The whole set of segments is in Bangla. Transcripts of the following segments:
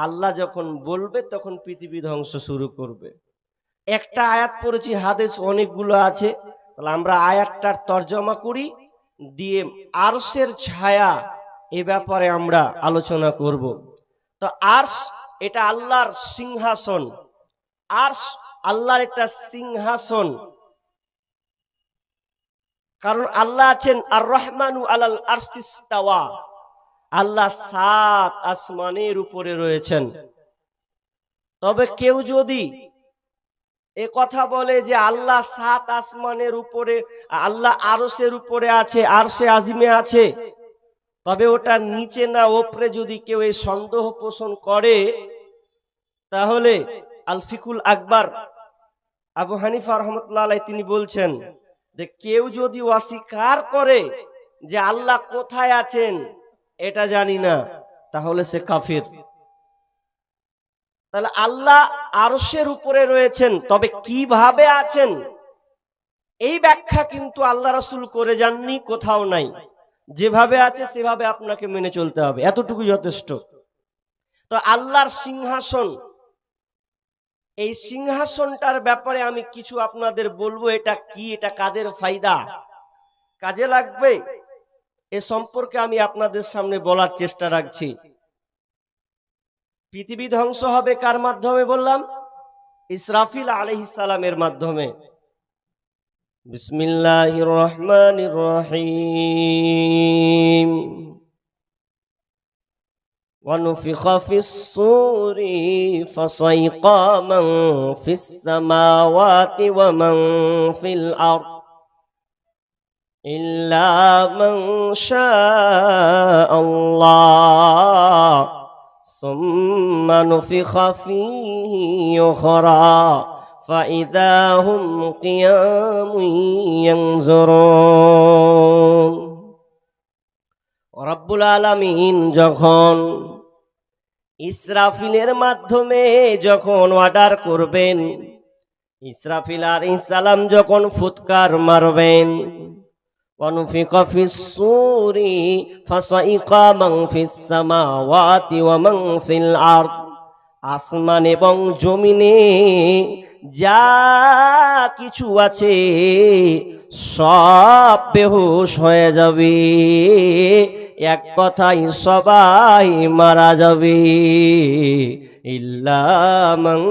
আল্লাহ যখন বলবে তখন পৃথিবী ধ্বংস শুরু করবে। একটা আয়াত পড়েছি, হাদিস অনেকগুলো আছে, তাহলে আমরা আয়াতটার তর্জমা করি, দিয়ে আরশের ছায়া এ ব্যাপারে আমরা আলোচনা করব। তো আরশ এটা আল্লাহর সিংহাসন, আরশ আল্লাহর একটা সিংহাসন। কারণ আল্লাহ আছেন আর রহমানু আলাল আরশি ইস্তাওয়া, আল্লাহ 7 আসমানের উপরে রয়েছেন। তবে কেউ যদি এ কথা বলে যে আল্লাহ 7 আসমানের উপরে, আল্লাহ আরশের উপরে আছে, আরশে আজিমে আছে, তবে ওটা নিচে না উপরে, যদি কেউ এই সন্দেহ পোষণ করে, তাহলে আল ফিকুল আকবর আবু হানিফা রাহমাতুল্লাহ আলাইহি তিনি বলছেন যে কেউ যদি অস্বীকার করে যে আল্লাহ কোথায় আছেন এটা জানি না, তাহলে সে কাফির। তাহলে আল্লাহ আরশের উপরে রয়েছেন, তবে কিভাবে আছেন এই ব্যাখ্যা কিন্তু আল্লাহ রাসূল করে যাননি, কোথাও নাই। যেভাবে আছে সেভাবে আপনাকে মেনে চলতে হবে, এতটুকু যথেষ্ট। তো আল্লাহর সিংহাসন, এই সিংহাসনটার ব্যাপারে আমি কিছু আপনাদের বলবো। এটা কি, এটা কাদের ফায়দা, কাজে লাগবে, এ সম্পর্কে আমি আপনাদের সামনে বলার চেষ্টা রাখছি। পৃথিবী ধ্বংস হবে কার মাধ্যমে বললাম? ইসরাফিল আলাইহিস সালামের মাধ্যমে। বিসমিল্লাহির রহমানির রহিম। ونفخ في الصور فصيق من في السماوات ومن في الأرض إلا من شاء الله ثم نفخ فيه أخرى فإذا هم قيام ينظرون। রব্বুল আলামিন যখন ইসরাফিলের মাধ্যমে যখন অর্ডার করবেন, ইসরাফিল আলাইহিস সালাম যখন ফুৎকার মারবেন, ওয়ানুফিকা ফিস সূরি ফাসাইকা মান ফিস সামাওয়াতি ওয়া মান ফিল আরদ, আসমান এবং জমিনে যা কিছু আছে সব বেহুশ হয়ে যাবে, এক কথাই সবাই মারা যাবে। ইল্লা মান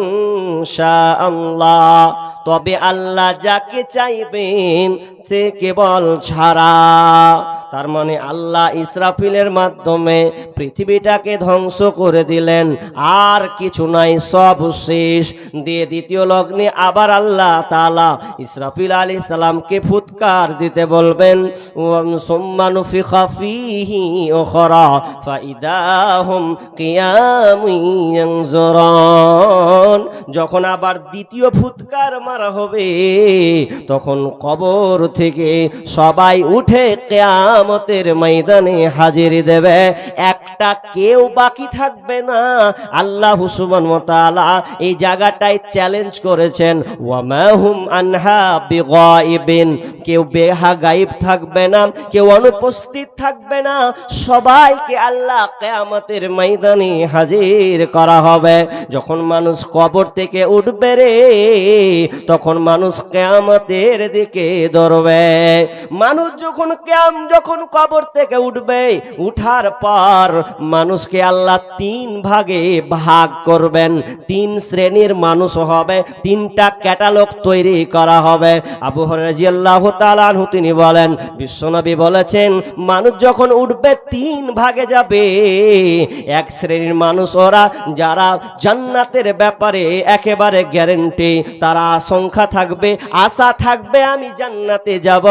শাআল্লাহ, তবে আল্লাহ যাকে চাইবেন সে কেবল ছাড়া। তার মানে আল্লাহ ইসরাফিলের মাধ্যমে পৃথিবীটাকে ধ্বংস করে দিলেন, আর কিছু নাই, সব শেষ। দিয়ে দ্বিতীয় লগ্নে আবার আল্লাহ তাআলা ইসরাফিল আলাইহিস সালামকে ফুৎকার দিতে বলবেন, সুম্মা নুফিখা ফীহি উখরা ফাইদা হুম কিয়ামুন ইয়ানজুরুন। যখন আবার দ্বিতীয় ফুৎকার মারা হবে, তখন কবর থেকে সবাই উঠে কিয়ামতের ময়দানে হাজির দেবে, একটা কেউ বাকি থাকবে না। আল্লাহ সুবহানাহু ওয়া তাআলা এই জায়গাটায় চ্যালেঞ্জ করেছেন, ওয়া মা হুম আনহা বিগাইবিন, কেউ বেগাইব থাকবে না, কেউ অনুপস্থিত থাকবে না, সবাইকে আল্লাহ কিয়ামতের ময়দানে হাজির করা হবে। যখন মানুষ কবর থেকে উঠবে রে, তখন মানুষ কিয়ামতের দিকে দৌড়বে। মানুষ যখন কবর থেকে উঠবে, উঠার পর মানুষকে আল্লাহ 3 ভাগে ভাগ করবেন। 3 শ্রেণীর মানুষ হবে, 3টা ক্যাটালগ তৈরি করা হবে। আবু হুরায়রা রাদিয়াল্লাহু তাআলা আনহু তিনি বলেন, বিশ্বনবী বলেছেন, মানুষ যখন উঠবে 3 ভাগে যাবে। এক শ্রেণীর মানুষ ওরা যারা জান্নাতের ব্যাপারে একেবারে গ্যারান্টি, তারা আশঙ্কা থাকবে, আশা থাকবে আমি জান্নাতে যাব।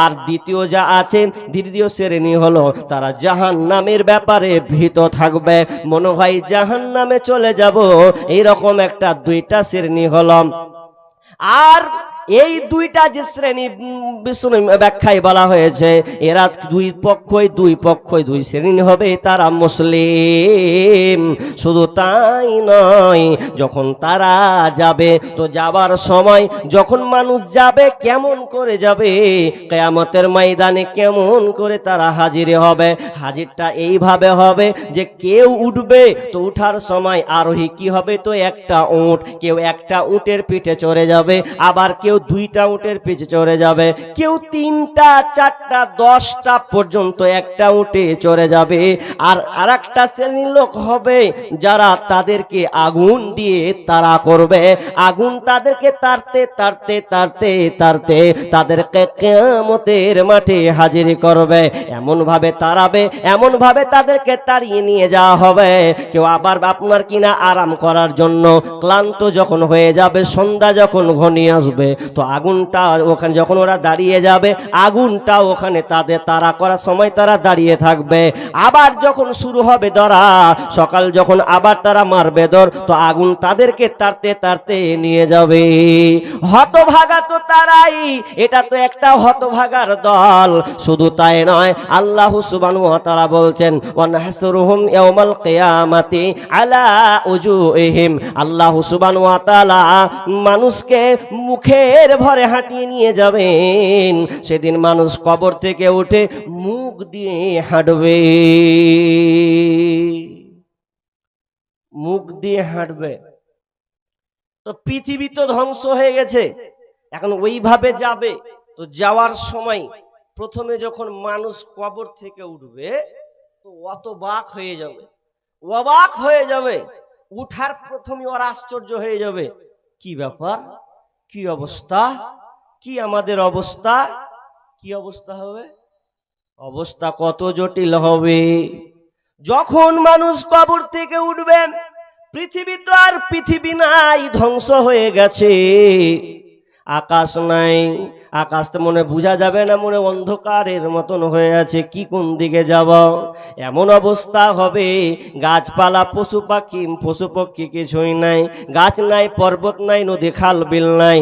আর দ্বিতীয় যা আছে, দ্বিতীয় শ্রেণী হলো তারা জাহান্নামের ব্যাপারে ভীত থাকবে, মনে হয় জাহান্নামে চলে যাব, এইরকম একটা 2টা শ্রেণী হলো। আর এই দুইটা যে শ্রেণী বিষ্ণু ব্যাখ্যায় বলা হয়েছে, এরা দুই পক্ষই দুই শ্রেণী হবে, তারা মুসলিম। শুধু তাই নয়, যখন তারা যাবে তো যাবার সময় যখন মানুষ যাবে কেমন করে যাবে, কিয়ামতের ময়দানে কেমন করে তারা হাজির হবে। হাজিরটা এইভাবে হবে যে কেউ উঠবে তো উঠার সময় আরোহী কি হবে, তো একটা উট, কেউ একটা উটের পিঠে চড়ে যাবে, আবার কেউ দুইটা উটের পিঠে চড়ে যাবে, কেউ তিনটা চারটা 10টা পর্যন্ত একটা উটে চড়ে যাবে। আর আরেকটা শ্রেণীর লোক হবে যারা তাদেরকে আগুন দিয়ে তাড়া করবে, আগুন তাদেরকে তাড়তে তাড়তে তাড়তে তাড়তে তাদেরকে কিয়ামতের মাঠে হাজির করবে। এমন ভাবে তাড়াবে, এমন ভাবে তাদেরকে তাড়িয়ে নিয়ে যাওয়া হবে। কেউ আবার আপনার কিনা আরাম করার জন্য ক্লান্ত যখন হয়ে যাবে, সন্ধ্যা যখন ঘনিয়ে আসবে, তো আগুনটা ওখানে যখন ওরা দাঁড়িয়ে যাবে, আগুনটা ওখানে তাদের তাড়া করার সময় তারা দাঁড়িয়ে থাকবে। আবার যখন শুরু হবে ধরা, সকাল যখন আবার তারা মারবে দর, তো আগুন তাদেরকে তাড়তে তাড়তে নিয়ে যাবে। হতভাগা তো তারাই, এটা তো একটা হতভাগার দল। শুধু তাই নয়, আল্লাহ সুবহানাহু ওয়া তাআলা বলছেন, ওয়া নাহসুরুহুম ইয়াওমাল কিয়ামাতি আলা উজুহিম। আল্লাহ সুবহানাহু ওয়া তাআলা মানুষকে মুখের ভরে হাঁটিয়ে নিয়ে যাবেন। সেদিন মানুষ কবর থেকে উঠে মুখ দিয়ে হাঁটবে, মুখ দিয়ে হাঁটবে। তো পৃথিবী তো ধ্বংস হয়ে গেছে, এখন ওইভাবে যাবে। তো যাওয়ার সময় প্রথমে যখন মানুষ কবর থেকে উঠবে তো অবাক হয়ে যাবে, অবাক হয়ে যাবে। উঠার প্রথমে ওরা আশ্চর্য হয়ে যাবে, কি ব্যাপার, কি অবস্থা, কি আমাদের অবস্থা, কি অবস্থা হবে, অবস্থা কত জটিল হবে। যখন মানুষ কবর থেকে উঠবে, পৃথিবী তো আর পৃথিবী নাই, ধ্বংস হয়ে গেছে। আকাশ নাই, আকাশ তো মনে বোঝা যাবে না, মনে অন্ধকারের মতন হয়ে আছে, কি কোন দিকে যাব, এমন অবস্থা হবে। গাছপালা পশু পক্ষী কিছুই নাই, গাছ নাই, পর্বত নাই, নদী খাল বিল নাই।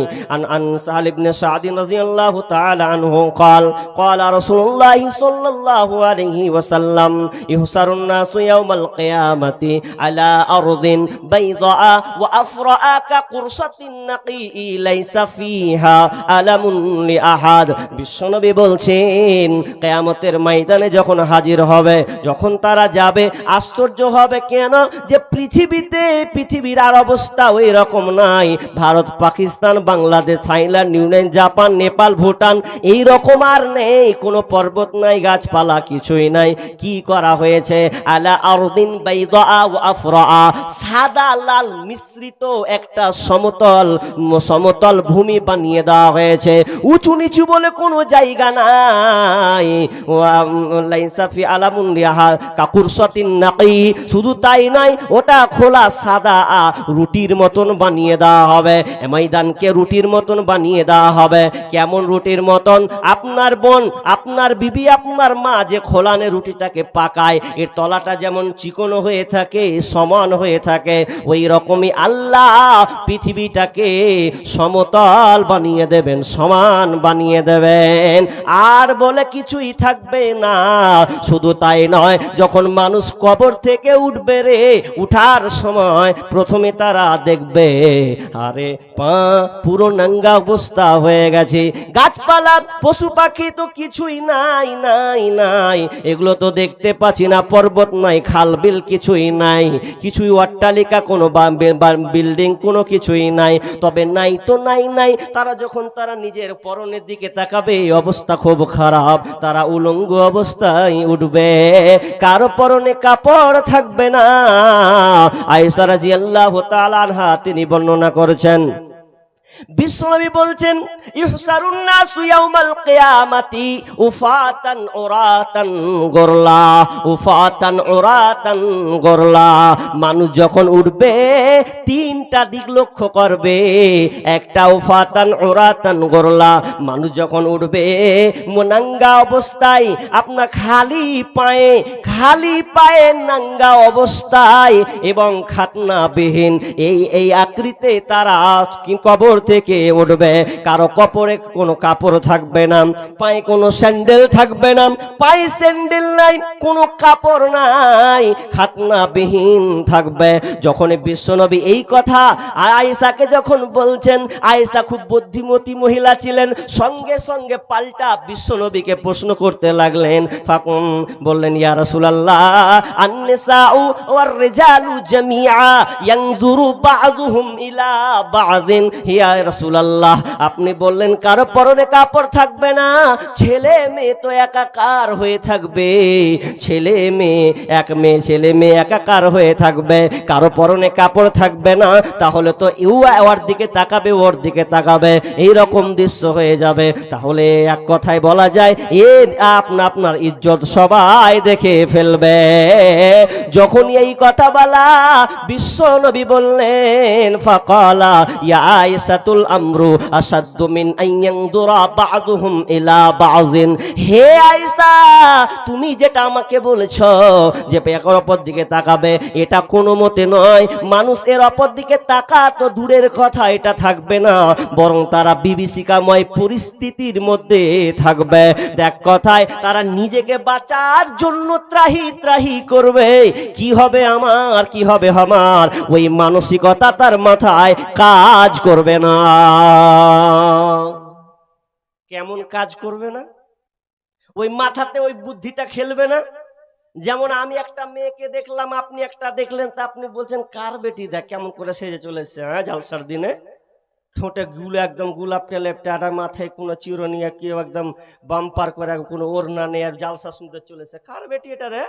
আন সাহাল ইবনে সাদ রাদিয়াল্লাহু তাআলা আনহু قال قال رسول الله صلى الله عليه وسلم يحشرون الناس يوم القيامة على أرض بيضاء وأفراء كقرصة النقي ليس فيها ألم لأحد। বিশ্বনবী বলছেন, কিয়ামতের ময়দানে যখন হাজির হবে, যখন তারা যাবে, আশ্চর্য হবে। কেন? যে পৃথিবীর আর অবস্থা ওই রকম নাই। Bharat, Pakistan, Bangladesh, Thailand, Ukraine, Japan, Nepal, Bhutan এই রকম আর নেই, কোনো পর্বত নাই, গাছপালা কিছুই নাই। কি করা হয়েছে? আলা আরদিন বাইদা ওয়া আফরা, সাদা লাল মিশ্রিত একটা সমতল ভূমি বানিয়ে দেওয়া হয়েছে। উঁচু নিচু বলে কোনো জায়গা নাই। লাইসা ফি আলামুন লিহা কাকুরসাতিন নাকি। শুধু তাই নাই, ওটা খোলা সাদা রুটির মতন বানিয়ে দেওয়া হবে। ময়দানকে রুটির মতন বানিয়ে দেওয়া হবে। কেমন রুটির মতন? আপনার বোন, আপনার বিবি, আপনার মা যে খোলানে রুটিটাকে পাকায়, এর তলাটা যেমন চিকন হয়ে থাকে, সমান হয়ে থাকে, ওই রকমই আল্লাহ পৃথিবীটাকে সমতল বানিয়ে দেবেন, সমান বানিয়ে দেবেন। আর বলে কিছুই থাকবে না। শুধু তাই নয়, যখন মানুষ কবর থেকে উঠবে রে, উঠার সময় প্রথমে তারা দেখবে, আরে পা পুরো নাঙ্গা অবস্থা হয়ে গেছে। গাছপালা পশু পাখি তো কিছুই নাই, এগুলো তো দেখতে পাচ্ছি না। পর্বত নাই, খাল বিল কিছুই নাই, কিছুই অট্টালিকা, কোনো বিল্ডিং কোনো কিছুই নাই। তবে নাই তো নাই। তারা নিজের পরনের দিকে তাকাবে, অবস্থা খুব খারাপ। তারা উলঙ্গ অবস্থায় উঠবে, কারো পরনে কাপড় থাকবে না। আয়েশা রাদিয়াল্লাহু তাআলা আনহা তিনি বর্ণনা করেছেন, বিশ্বনবী বলছেন, ইহসারুন নাসু ইয়াউমাল কিয়ামাতি উফাতান উরাতান গুরলা, উফাতান উরাতান গুরলা। মানুষ যখন উঠবে তিনটা দিক লক্ষ্য করবে। একটা উফাতান উরাতান গুরলা, মানুষ যখন উঠবে নাঙ্গা অবস্থায়, আপনার খালি পায়ে নাঙ্গা অবস্থায় এবং খাতনাবিহীন এই আকৃতিতে তারা কবর থেকে উঠবে, কারো কপরে কোনো কাপড় থাকবে না, পায়ে কোনো স্যান্ডেল থাকবে না, পায়ে স্যান্ডেল নাই, কোনো কাপড় নাই, খাতনাবিহীন থাকবে। যখন বিশ্বনবী এই কথা আয়েশাকে যখন বলছেন, আয়েশা খুব বুদ্ধিমতী মহিলা ছিলেন, সঙ্গে সঙ্গে পাল্টা বিশ্বনবীকে প্রশ্ন করতে লাগলেন। ফাকুম বললেন, ইয়া রাসূলুল্লাহ, আন-নিসাউ ওয়ার রিজালু জামিআ ইয়ানজুরু বা'যুহুম ইলা বা'যিন। ইয়া রাসূলুল্লাহ, আপনি বললেন কারো পরনে কাপড় থাকবে না, ছেলে মেয়ে তো একাকার হয়ে থাকবে, ছেলে মেয়ে ছেলে মেয়ে একাকার হয়ে থাকবে, কারো পরনে কাপড় থাকবে না, তাহলে তো ওর দিকে তাকাবে, ওর দিকে তাকাবে, এইরকম দৃশ্য হয়ে যাবে। তাহলে এক কথায় বলা যায়, আপনার ইজ্জত সবাই দেখে ফেলবে। যখন এই কথা বলা বিশ্ব নবী বললেন, ফাকালা ইয়া আয়েশাতুল আমরু আসাদ্দু মিন আইয়ানদুরা বা'যুহুম ইলা বা'যিন। হে আয়েশা, তুমি যেটা আমাকে বলেছো যে এর অপর দিকে তাকাবে, এটা কোনো মতে নয়। মানুষ এর অপর দিকে তাকা তো দূরের কথা, এটা থাকবে না, বরং তারা বিভীষিকাময় পরিস্থিতির মধ্যে থাকবে। দেখ কথায় তারা নিজেকে বাঁচার জন্য ত্রাহি ত্রাহি করবে, কি হবে আমার, কি হবে আমার, ওই মানসিকতা তার মাথায় কাজ করবে না। কেমন কাজ করবে না? ওই মাথাতে ওই বুদ্ধিটা খেলবে না। যেমন আমি একটা মেয়েকে দেখলাম, আপনি একটা দেখলেন, তা আপনি বলছেন কার বেটি, দেখ কেমন করে সেজে চলেছে, হ্যাঁ জালসার দিনে, ঠোঁটে গুলো একদম গোলাপ টেলেপটা, আর মাথায় কোনো চিরনিয়া, কেউ একদম বাম্পার করে কোনো ওড়না নেই, আর জালসা শুনতে চলেছে, কার বেটি এটা রে?